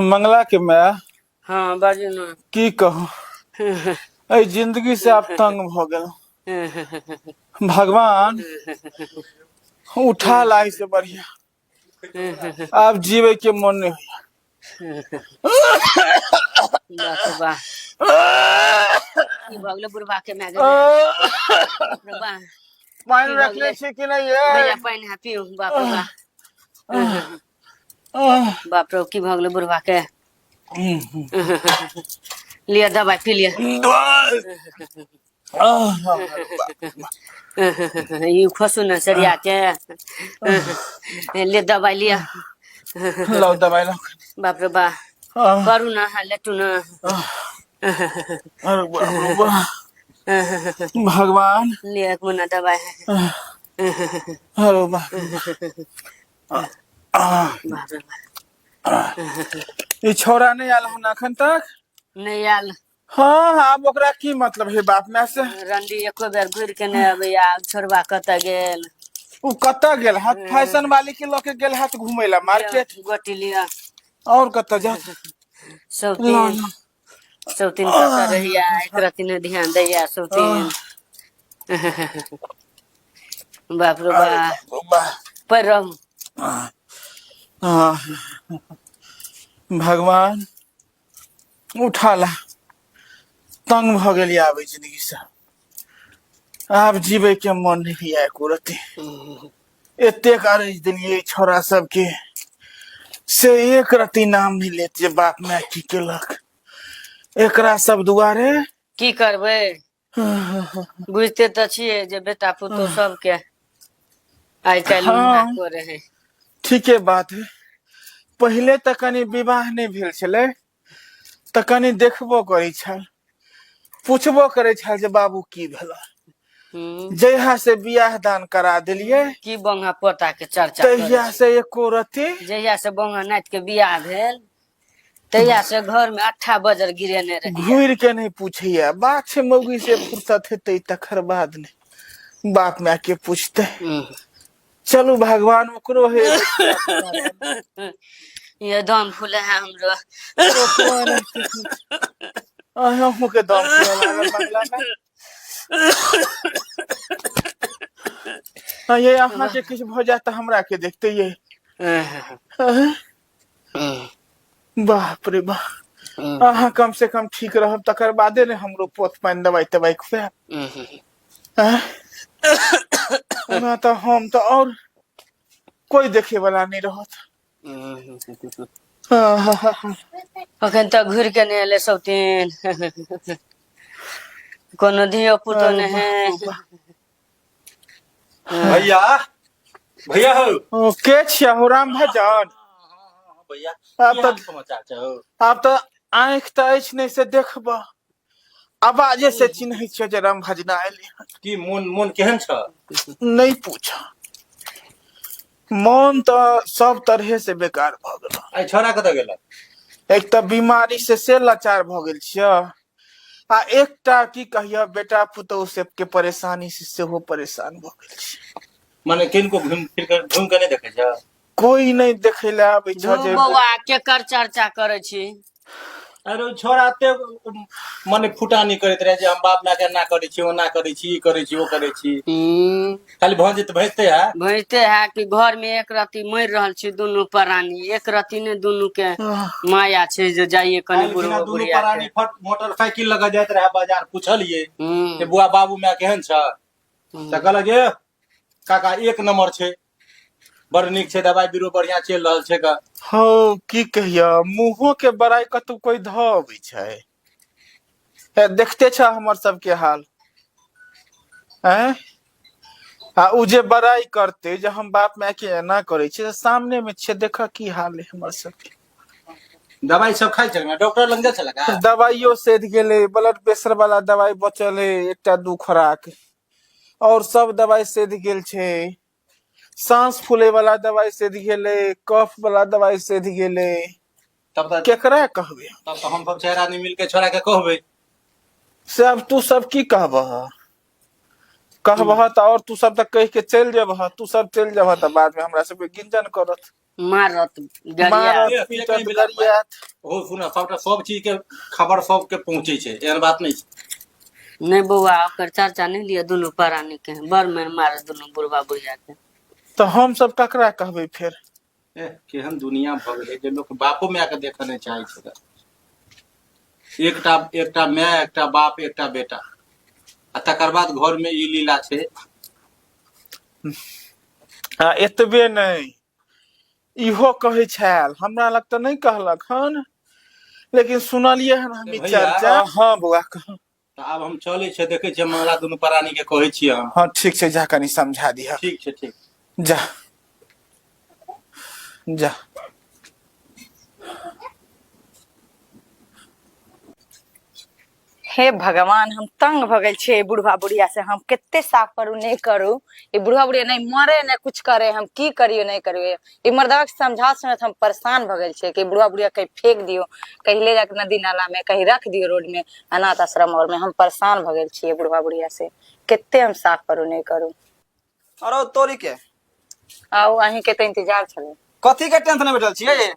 मंगला के मैं हाँ बाजू ना की कहूँ ए जिंदगी से आप तंग भ गेल भगवान उठा लाई से बढ़िया आप जीवे के मन नहीं वाह भगले बुढ़वा के मैं पानी रखले छी कि नहीं है भैया पानी है पियो बाप रे बाप रे की भगले बुढ़वा के लिया दवाई पी लिया ये खसू न सरिया के ले दवाई लिया लो दवाई लो बाप रे बा करू ना लेटू ना भगवान लिया एक मुना दवाई अरे बा ये छोरा नहीं आल हन अखन तक नहीं आल हाँ आप ओकरा की मतलब है बाप में से रंडी एको बेर घुर के नहीं अबे यार छोरबा कत गेल उ कत गेल हाथ फैशन वाली के लोग के गेल हाथ घुमेला मार्केट गोटी लिया और कत जा सौतीन सौतीन कत रहिया एक रति ने ध्यान दैया सौतीन बाप रे बा परम भगवान उठाला तंग भ गेली आबे जिंदगी से आप जीवे के मन नहीं आए कुरते एते कारज दिलिए छोरा सब के से एक रति नाम नहीं लेते बाप में की केलक एकरा सब दुआरे की करबे बुझते त छिए जे बेटा पुतो सब के आइ काल्हि ना करे है ठीके बात है पहले त कनी विवाह नहीं भेल छले त कनी देखबो करै छल पूछबो करे छल जे बाबू की भेला जहिया से बियाह दान करा दिलिए की बंगा पोता के चर्चा तहिया से एको रति जहिया से बंगा नाच के बियाह भेल तहिया से घर में 8 बजर गिरेने रही घूर के नहीं पूछिया बात से मौगी से फुर्सत हेते तखर बाद नहीं बाप में आके पूछते चलो भगवान ओकरो है ये दम फूले है हमरो हम के दम फूले बंगला में ये यहाँ के कुछ हो जाता हमरा के देखते ये बाप रे बाप अहाँ कम से कम ठीक रहब तकर बादे ने हमरो पोत पानी दवाई तवाई खुआ ना तो हम तो और कोई देखे वाला नहीं रहत अखन तक घुर के नहीं ले सौतीन कोनो धियो पुतो ने है भैया भैया हो के छिया हो राम भजन भैया आप तो समाचार छौ आप तो आँख तो ऐछ नहीं से देखबा आवाजे से चिन्ह छ जे राम भजना आइली की मन केहन छ नहीं पूछा मन तो सब तरह से बेकार भ गेल आई छोरा कत गेल एक तो बीमारी से लाचार भ गेल छिया आ एकटा की कहिया बेटा पुतौ से के परेशानी से हो परेशान भ गेल छी माने किनको घूम के नहीं देखे छ कोई नहीं देखे ला आबै छ जे बौआ के कर चर्चा करे छी अरे छोरा ते माने फुटानी करैत रहे जे हम बाप ना के ना करै छी ओ ना करै छी ई करै छी ओ करै छी खाली भौजी त भेजते है कि घर में एक रति मर रहल छी दुनु प्राणी एक रति ने दुनु के माया छे जे जाइए कने बुढ़ो दुनु प्राणी मोटरसाइकिल लगा जात रहे बाजार पूछलिए जे बुआ बाबू में केहन छ त कहल जे काका एक नंबर छे बड़ निक छे दवाई बीरो बढ़िया चल रहल छे का हो की कहिया मुंहो के बड़ाई कतौ कोई धबै छै देखते छ हमर सब के हाल हैं आ उ जे बड़ाई करते जे हम बाप माय के एना करे छी सामने में छे देख की हाल है हमर सबके। दवाई सब खाइ छै ना डॉक्टर लग जा छला का दवाइयो सेध गेले, ब्लड प्रेशर वाला दवाई बचल है एकटा 2 खुराक, और सब दवाई सेध गेल छे। सांस फूले वाला दवाई सेध गेले, कफ वाला दवाई सेध गेले। तब तक केकरा कहबे? तब तो हम सब 4 आदमी मिलके छोड़ा के कहबे। सब तू सब की कहबह? कहबह त और तू सब तक कह के चल जेबह, तू सब चल जेबह त बाद में हमरा सब के गिंजन करत, मारत गरिया मारत पीटत गरियात। ओ सुना सब चीज के खबर सब के पहुंचे छै, एहन बात नहीं छै। नहीं बउआ ओकर चर्चा नहीं लिया दोनों प्राणी के बड़ में मारे दोनों बुढ़वा बुढ़िया के। तो हम सब ककरा कहबे फिर? केहन दुनिया भ गेलै जे लोग बापो माय के देखऽ नहीं चाहे छै। एकटा माय, एकटा बाप, एकटा बेटा, आ तकर बाद घर में ई लीला छै। हाँ एतबे नहीं, इहो कहे छल, हमरा लग तो नहीं कहलक हन, लेकिन सुनलिए हन हम ई भैया, चर्चा। हाँ बुआ कह। तो आब हम चले छै, देखे छियै मंगला दुनू प्राणी के कहै छियै हम। हाँ ठीक छै, जा कनी समझा दिया। ठीक छै, ठीक। जा जा। हे भगवान, हम तंग भ गेल छे बुढ़वा बुढ़िया से। हम केते साफ करू नहीं करू, ये बुढ़वा बुढ़िया नहीं मरे नहीं कुछ करे, हम की करियो नहीं करियो। ये मर्दवा के समझा सुनत हम परेशान भ गेल छे कि बुढ़वा बुढ़िया कहीं फेंक दियो, कहीं ले जाके नदी नाला में, कहीं रख दियो रोड में, अनाथ आश्रम और में। हम परेशान भ गेल छे बुढ़वा बुढ़िया से, केते हम साफ करू नहीं करू। अरे तोरी के आओ अहीं के तो इंतजार छले। कथी के टेंशन में बैठल छियै ये?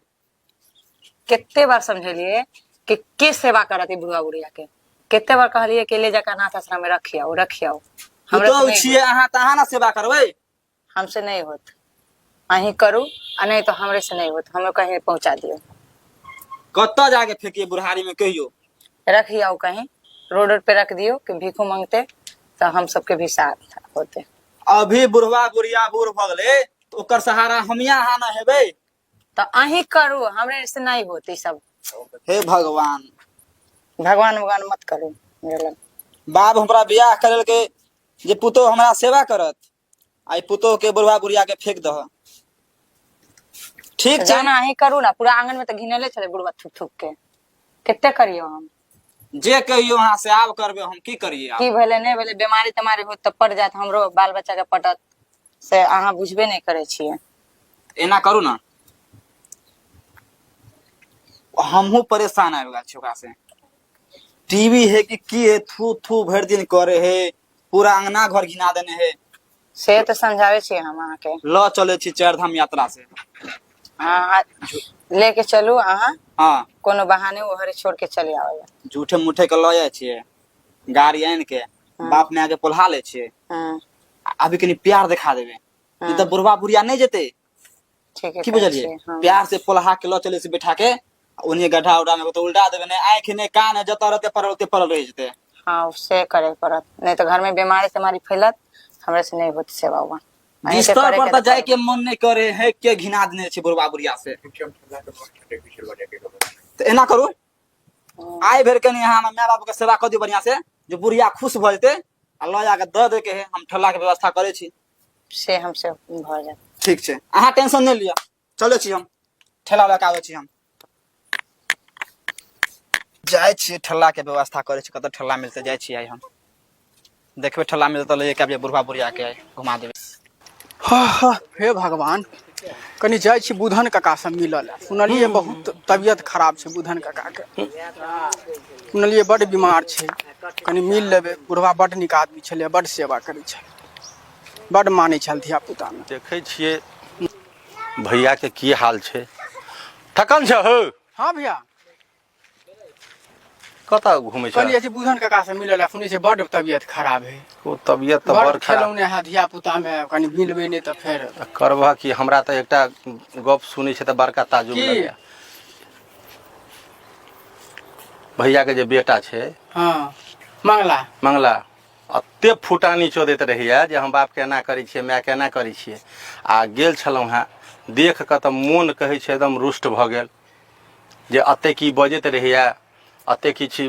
केते बार समझलिए कि के सेवा करत बुढ़वा बुढ़िया के, केते बार कहलिए कि ले जाकर अनाथ आश्रम में रखियाओ रखियाओ। हम तो छियै अहाँ त अहाँ ना सेवा करबै। हमसे नहीं होत, अहीं करू, आ नहीं तो हमरे से नहीं होत, हमें कहीं पहुंचा दियो। कत्ता जाके फेंकिए बुढ़ारी में कहियो? रखियाओ कहीं रोड पे रख दियो कि भीखू मांगते, तो हम सबके भी साथ होते। अभी बुढ़वा बुढ़िया बूढ़ भ गेलै तो ओकर सहारा हमिया अहाँ ना हेबै। तो अहीं करू, हमरे से नहीं होत ई सब। हे भगवान, भगवान भगवान मत करू मेरे लग। बाप हमरा बियाह करल के जे पुतो हमरा सेवा करत, आई पुतो के बुढ़वा बुढ़िया के फेंक दह। ठीक छै जाना अहीं करू ना, पूरा आंगन में तो घिनले चले बुढ़वा थूक थूक के। कितने करियो हम? जे कहियो अहाँ से आब करबे, हम की करिए आब? की भेले नहीं भेले, बीमारी तमारी हो तो पड़ जात, हमरो बाल बच्चा के पटत से अहाँ बुझबे नहीं करे छिए। एना करू ना, हमहू परेशान आबि गेल छी ओकरा से। टीवी है कि की है, थू थू भर दिन करे है, पूरा अंगना घर घिना देने है। से तो समझावे छिए हम अहाँ के। ल चले छी 4 धाम यात्रा से। हाँ लेके चलू अहाँ, हाँ कोनो बहाने ओहरे छोड़ के चले आवे। झूठे मूठे के ल जाए छिए, गाड़ी आन के बाप माय के पोल्हा ले छिए। अभी कनी प्यार दिखा देबे, ई त बुढ़वा बुढ़िया नहीं जेते। ठीक है की बुझलिए? प्यार से पोल्हा के ल चले से बैठा के, उन्हीं गड्ढा उड़ा में तो उल्टा देबे, नहीं आंख नहीं कान है, जता रहते पड़ल रह जेते। हाँ उससे करे पड़त, नहीं तो घर में बीमारी तुम्हारी फैलत, हमरे से नहीं होती सेवा हुआ। बिस्तर पर त जाए के मन नहीं करे है, के घिना देने छी बुढ़वा बुढ़िया से। तो एना करू, आइ भर के नहीं हम माय बाप के सेवा कर दियो बढ़िया से, जो बुढ़िया खुश भ जेते, आ ल जाके द दे के है, हम ठल्ला के व्यवस्था करे छी। से हमसे भ जात। ठीक छै, अहाँ टेंशन नहीं लिया, चले छी हम ठेला लगा आवे छी। हम जाए छी ठल्ला के व्यवस्था करे छी, कत ठल्ला मिलते जाए छी। आई हम देखबे ठल्ला मिलते ले के बुढ़वा बुढ़िया के घुमा देबे। हे भगवान, कनी जाए छी बुधन काका से मिलल। सुनलिए बहुत तबियत खराब छै बुधन काका के, सुनलिए बड़ बीमार छै, कनी मिल लेबे। बुढ़वा बड़ निक आदमी छले, बड़ सेवा करे छै, बड़ माने छल धिया पुता में। देखे छिए भैया के की हाल छै, थकल छ हो? हाँ भैया, कता घूमे छ? कहलिए छी बुधन काका से मिलल, सुनै छै बड़ तबियत खराब है। ओ तबियत तो बड़ बड़ खराब खेलौने है धिया पुता में, कनी मिलबे नहीं तो फिर करबह कि। हमरा तो एकटा गप सुनै छै त बड़का ताजुब की? लगे। भैया के जे बेटा छै, हाँ मंगला, अते फुटानी चोदैत रहिए जे हम बाप के एना करै छियै, माय के एना करै छियै। आ गेल छलहुँ हैं, देख के त मोन कहै छै एकदम रुष्ट भ गेल, जे अते की बजैत रहिए, अते किछु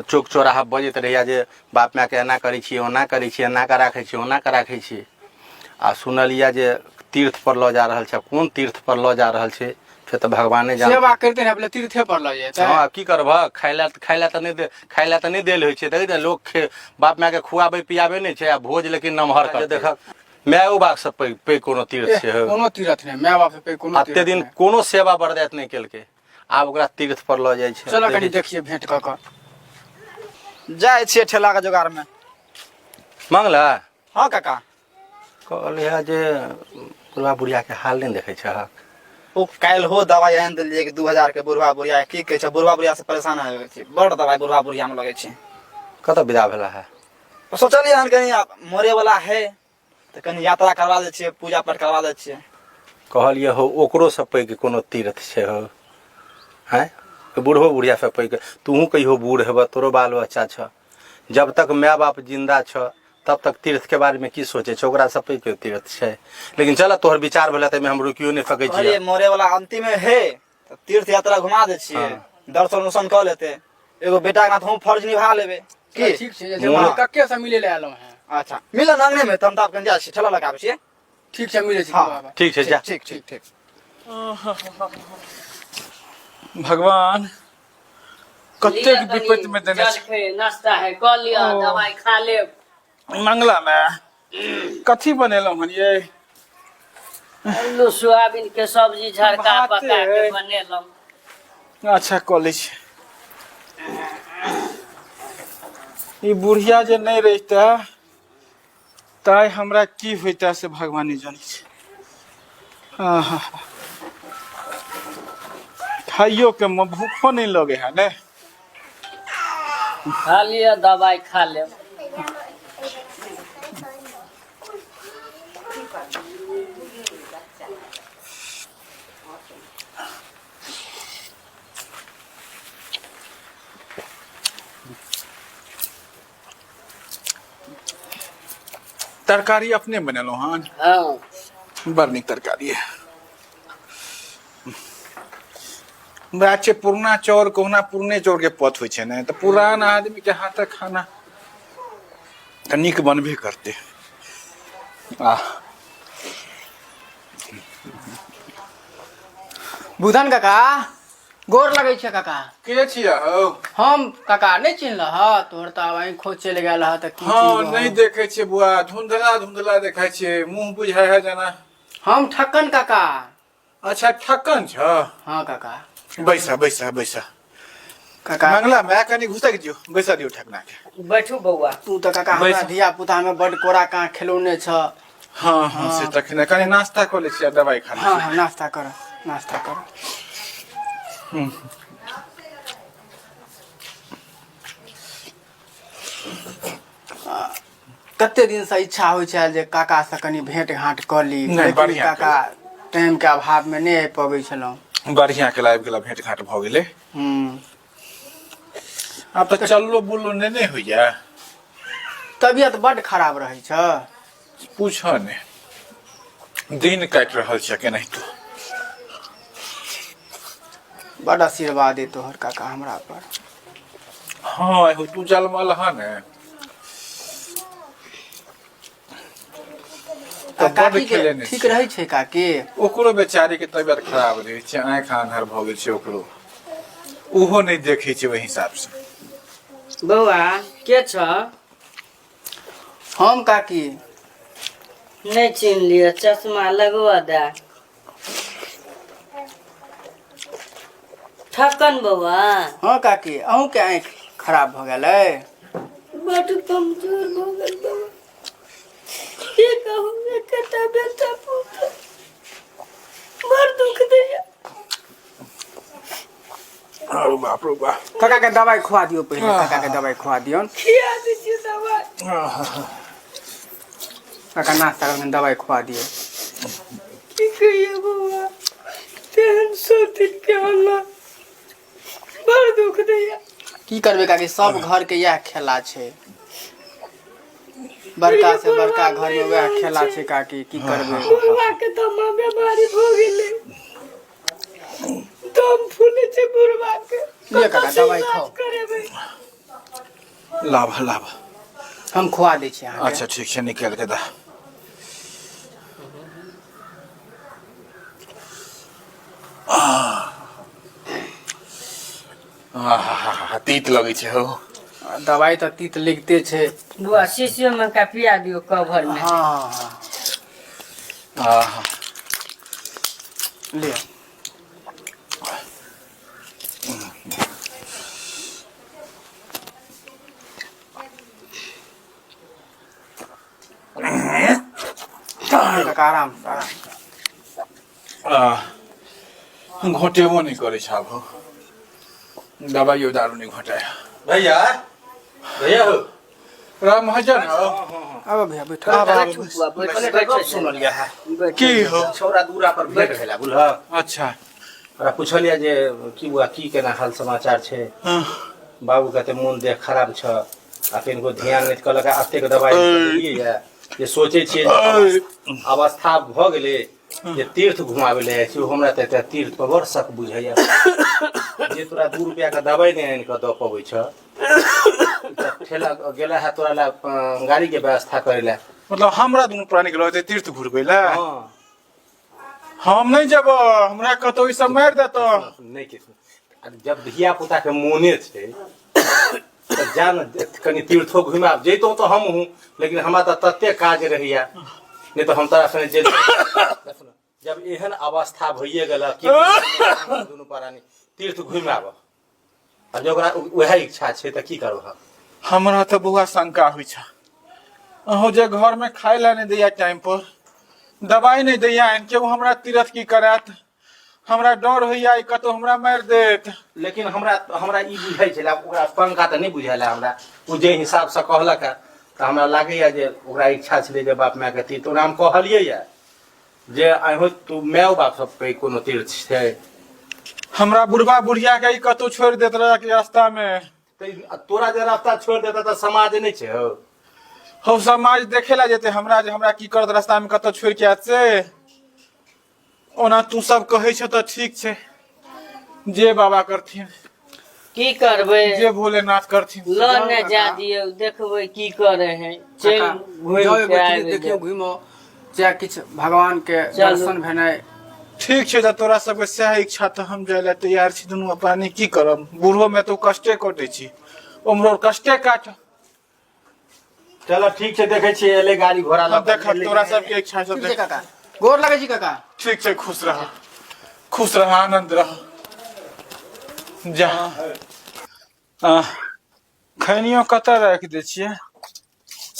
चौक चौराहा बजैत रहिए जे बाप माय के एना करै छियै, ओना करै छियै, एना के राखै छियै, ओना के राखै छियै। आ सुनलिया जे तीर्थ पर लऽ जा रहल छै, कोन तीर्थ पर लऽ जा रहल छै से तऽ भगवाने जाने। सेवा करते हैं बोले तीर्थे पर लऽ जेतै। हाँ की करबह, खाय लए तऽ नहि देल होइ छै। देखै लोक बाप माय के खुआबै पियाबै नहि छै, आ भोज लेकिन नमहर कर देखक मायो बाप से पैघ कोनो तीर्थ छै। कोनो तीर्थ नहि, माय बाप से पैघ कोनो तीर्थ एते दिन नहीं। कोनो सेवा बरदात नहीं केलकै, आब ओकरा तीर्थ पर लऽ जाइ छै। चलो कनी देखिए भेंट कऽ कऽ। जाए छियै ठेला के जोगाड़ में। मंगला हाँ काका। कहलिया जे बुढ़वा बुढ़िया के हाल नहीं देखै छहक। ओ काल्हि हो दवाई आनि देलियै कि 2000 के बुढ़वा बुढ़िया की कहै छै, बुढ़वा बुढ़िया से परेशान हो गए छी। बड़ दवाई बुढ़वा बुढ़िया में लगे छै। कतऽ विदा भेला है? सोचलियै हन कनी मरे वाला है तो कनी यात्रा करवा दे छियै, पूजा पाठ करवा दे छियै। कहलिए हो ओकरो से पैघ कोनो तीर्थ छै हो, हैं बूढ़ो बुढ़िया से पैघ। तूहू कहियो बूढ़ हेबह, तोरो बाल बच्चा छ, जब तक माय बाप जिंदा छ तब तक तीर्थ के बारे में की सोचे छ, ओकरा से पैघ तीर्थ छै। लेकिन चल तोहर विचार भेला त हम रुकियो नहीं सकै छी। कहलिए मरे वाला अंतिम में है तो तीर्थ यात्रा घुमा दे छियै, दर्शन उर्शन कर लेते, एगो बेटा के नाथ हम फर्ज निभा लेबे की। ठीक छै, जैसे कक्के से मिले ले आलो हैं। अच्छा मिलन अंगने में तम ताप कन जा छी, ठेला लगाबै छियै। ठीक छै मिले छी हाँ। बाबा। ठीक छै जा। ठीक ठीक ठीक। भगवान कतेक विपत्ति में देने छै। जलखै नाश्ता है कऽ लिअ, दवाई खा लेब। मंगला में कथी बनेलहुँ हन ये? आलू सोयाबीन के सब्जी झड़का भाते पका के है। बनेलहुँ। अच्छा कऽ लै छी। ई बुढ़िया जे नहीं रहिता ताई हमरा की होइता से भगवाने जाने छै। आहा खाइयो के भूखो नहीं लगे है ने। खा लिअ दवाई खा लेब। तरकारी अपने बनेलहुँ हन? हाँ बड़ नीक तरकारी है। बात छै पुरना चाउर कहुना पुरने चाउर के पथ होइ छै ने, तऽ पुरान आदमी के हाथक खाना तऽ नीक बनबे करते। बुधन काका गोर लगे छै काका। के छिया हो? हम काका नहीं चिन्हल ह, तोहर त आब खोज चलि गेल ह त की हाँ चिन्हल नहीं ह? देखे छियै बुआ, धुंधला धुंधला देखाय छियै, मुंह बुझाय है जना। हम ठक्कन काका। अच्छा ठक्कन छ? हाँ काका। बैसा बैसा बैसा। काका मंगला मैं कनी घुसक दियो, बैसा दियो ठकना के। बैठू बौआ। तू त काका हमरा बैस। धिया पुता में बड़ कोरा कहाँ खिलौने छ। हाँ हाँ से तखने कनी नाश्ता कर ले छियै, दवाई खा ले हाँ छियै। हाँ नाश्ता कर नाश्ता कर। कते दिन से इच्छा होइ छै जे काका से कनी भेंट घाट कर ली, नहीं, लेकिन बढ़िया काका टाइम के अभाव में नहीं आबि पबै छलहुँ। बढ़िया के लाइव गेला, भेंट घाट भ गेले। अब तो चललो बुललो नहीं होइया। तबियत बड खराब रहे छ। पूछ ने, दिन काट रहल छै केनाहितो। बड़ आशीर्वाद है तोहर काका हमरा पर। हाँ एगो तू जलमल है ने तो बड़ काकी के खेलेने ठीक छै। रहे छै काकी? ओकरो बेचारी के तबियत खराब रहे छै, आँख आन्हर भ गेल छै ओकरो, उहो नहीं देखे छै ओहि हिसाब से। बौआ के छ? हम काकी। नहीं चिन्ह लिया, चश्मा लगवा दे। ठक्कन बौआ हाँ काकी, अहूँ के आँख खराब भ गेलै? बड़ कमजोर भ गेल बौआ। की कहूँ एकटा बेटा पुत बड़ दुख दैया। अरे बाप रे बाप। काका के दवाई खुआ दियो पहले, काका के दवाई खुआ दियो। खिया दीजिए दवाई। काका नाश्ता करके दवाई खुआ दियो। की कहिए बौआ, तेहन सोतिन के अल्लाह बड़ दुख दैया। की करबे काकी, सब घर के यह खेला छै, बड़का से बड़का घर में वह खेला छै काकी, की करबे। बुढ़वा के दमा बीमारी भ गेलै, दम फूले छै बुढ़वा के। ले काका दवाई खाओ। करेबै लाभ लाभ। हम खुआ दै छी अहाँके। अच्छा ठीक छै, निकाल के दा। तीत लगै छै हो। दवाई तो तीत लिखते छे। बुआ शीशियो में का पिया दियो कवर में। हाँ ले काका आराम से, आराम से। घोटेबो नहीं करे छाब हो। दवाइयो दारू नहीं घोटाया। भैया भैया हो राम महाजन हो। अब भैया बैठो। सुन लिया है की हो? छोरा दूरा पर भेंट भेला बुझल। अच्छा। ओकरा पूछलिया जे की बुआ की केना हाल समाचार छै। हाँ। बाबू कहते मोन देह खराब छ आ किनको ध्यान नहीं कहलक अतेक दवाई देलियै या जे सोचे छियै अवस्था भ गेलै जे तीर्थ घुमावे ले छी हमरा त एकटा तीर्थ पर बड़ शक बुझाइया जे तोरा 2 रुपया के दवाई नहीं आनि के द पबै छ ठेला गेला है तोरा ला गाड़ी के व्यवस्था करे ला। मतलब हमरा दुनू प्राणी के रहते तीर्थ घुरबै ला। हां हम नहीं जब हमरा कतो ई सब मार देतो। नहीं के जब धिया पुता के मोने छै त जान कनी तीर्थो घुमा जैतो तो हम हूं लेकिन हमरा त तत्ते काज रहिया नहीं तो हम तोरा संगे जे जब एहन अवस्था भइए गेल कि दुनू प्राणी तीर्थ घुमाब आ जब ओकरा वह इच्छा छै त की करब। हमरा तो बुआ शंका हुई छ। अहो जे घर में खाए ला नहीं दैया टाइम पर दवाई नहीं दैया केहू हमरा तीर्थ की करत हमरा डर होइया कतो हमरा मार देत। लेकिन हमरा ई बुझाइ छला ओकरा पंखा त नहीं बुझाइला हमरा उ जे हिसाब से कहलक त हमरा लागैया जे ओकरा इच्छा छलै जे बाप माय के तीर्थ ओकरा हम कहलियै या जे आइ तू माय बाप सब पे कोनो तीर्थ छै। हमरा बुढ़वा बुढ़िया के कतो छोड़ देत रहा के रास्ता में। तोरा जे रास्ता छोड़ देता त समाज नहीं छै हो। हो समाज देखे ला जेते हमरा जे हमरा की करत रास्ता में कतो छोड़ के आत से। ओना तू सब कहै छ त ठीक छै जे बाबा करथिन की करबे जे भोलेनाथ करथिन। ल ने जा दियो देखबे की करे है। चल घुम के आबे देखियो घुमो चाहे किछ भगवान के दर्शन भेनाइ। ठीक छै त तोरा सबके सह इच्छा त हम जाय ला तैयार छी दुनू अपनी की करब बूढ़ो में तो कष्टे कटे छी उम्र कष्टे काट। चलो ठीक छै देखे छी एले गाड़ी घोड़ा ल देख तोरा सबके इच्छा सब देख। काका गोर लगे छी काका। ठीक छै खुश रह आनंद रह जा। खैनियो कतऽ राख दे छियै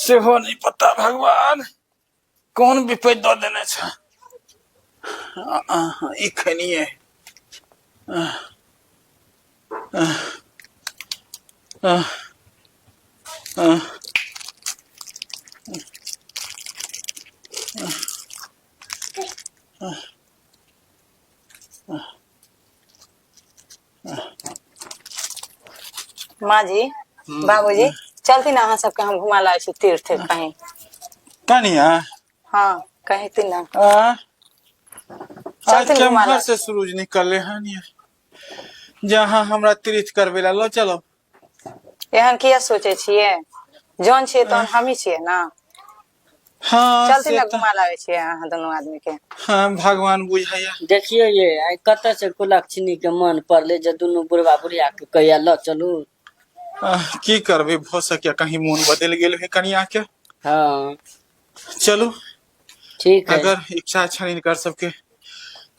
सेहो नहीं पता भगवान कौन विपद दऽ देने छ। ई खैनिये माँ जी बाबूजी चलती ना अहाँ सबके हम घुमा लाए छी तीर्थ कहीं। कनिया हाँ कहती ना आज चलती के घुमा घर लाए। से सूरज निकले हन जहाँ हमरा तीर्थ करबे ला लो चलो। एहन किया सोचे छियै जौन छियै तौन हमी छियै ना। हाँ चलती से ना त- घुमा लाए छियै अहाँ दोनों आदमी के। हाँ भगवान बुझाइया। देखियो ये आई कत से कुलक्षणी के मन पड़ले जे दुनू बुढ़वा बुढ़िया के कहिया ल चलू। की करबे भ सके कहीं मोन बदल गेल है कनिया के। हाँ चलू ठीक है। अगर इच्छा अच्छा नहीं कर सबके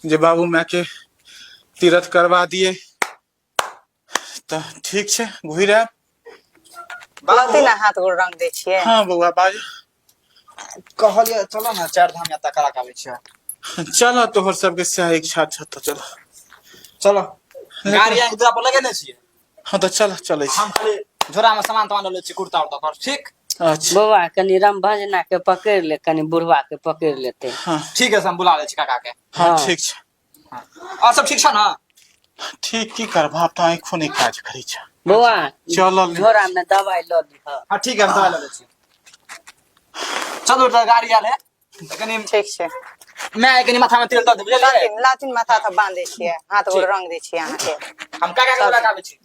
जे बाबू माय के तीर्थ करवा दिए तो ठीक छै घुरी रह। लती ना हाथ गोड़ रंग दे छियै। हाँ बउआ बाज कहलिए चलो ना 4 धाम यात्रा करा के आबै छियै। चलो तोहर सबके सह इच्छा छ तो चलो चलो गाड़ी यहाँ दूरा पर लगेने छियै। हाँ तो चल चले छी। हम खाली झोरा में सामान तमान ले छी कुर्ता उर्ता पर ठीक। अच्छा बउआ कनी राम भजना के पकड़ ले कनी बुढ़वा के पकड़ लेते। हाँ ठीक है हम बुला ले छी काका के। हाँ हाँ। ठीक छै। और सब ठीक छ ना। ठीक की करबा तो आँखों नहीं काज करी छ। बउआ चलो झोरा में दवाई ल दी। हां ठीक है हम दवा ले छी। चलो तो गाड़ी आले कनी ठीक छै मैं कनी माथा में तेल द दे बुझलिए। लातिन माथा तऽ बांध दे छियै हाथ गोड़ रंग दे छियै अहाँ के। हम काका के बुला के आबै छी।